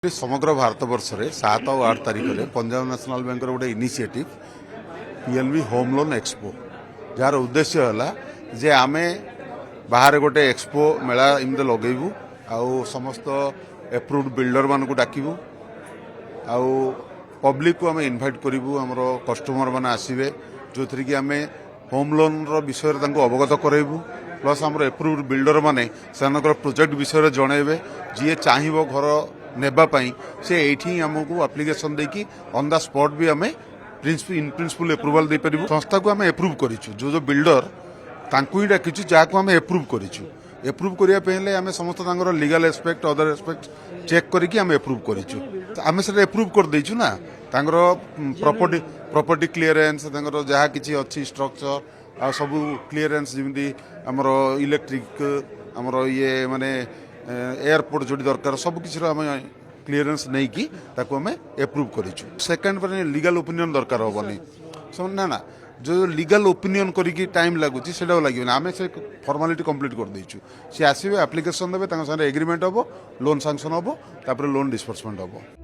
समग्र भारत वर्ष में 7 और 8 तारीख में पंजाब नेशनल बैंक गोटे initiative PNB home loan expo jar उद्देश्य है जे आमे बाहर गोटे एक्सपो मेला इमते लगेबू आउ समस्त एप्रूव्ड बिल्डर मान को डाकबू आउ पब्लिक को आमे इनवाइट करूँ आमर कस्टमर मैंने आसवे जो थी कि आमे होम लोन विषय अवगत कराइबू प्लस आमर एप्रूव्ड बिल्डर मैंने प्रोजेक्ट विषय जनइबे जी चाहिए घर नेबाई से ये आमको आप्लिकेसन देकी ऑन द स्पॉट भी आम इन प्रिंसिपल एप्रूवाल दे पारू संस्था को आम एप्रूव करूँ जो बिल्डर तांकु ही डाकिचु जहाँ आम एप्रूव करूँ एप्रूव करने आम समस्त legal aspect other aspect check करके आम एप्रूव करूँ आम से एप्रूव कर देचु ना प्रॉपर्टी क्लीयरेंस जहाँ किसी अच्छी स्ट्रक्चर आ सब क्लीयरेंस जमी आमर इलेक्ट्रिक आमर ये माने एयरपोर्ट जो दरकार सब किसी आम क्लीयरेंस नहीं कि आम एप्रूव करूँ सेकेंड पर लीगल ओपिनियन दरकार हेनी ना ना जो लीगल ओपिनियन करी टाइम लगुच से लगे आम से फॉर्मालिटी कंप्लीट कर देचु सी आसवे एप्लिकेशन देवे एग्रीमेंट हम लोन सैंक्शन हम लोन डिस्बर्समेंट हम।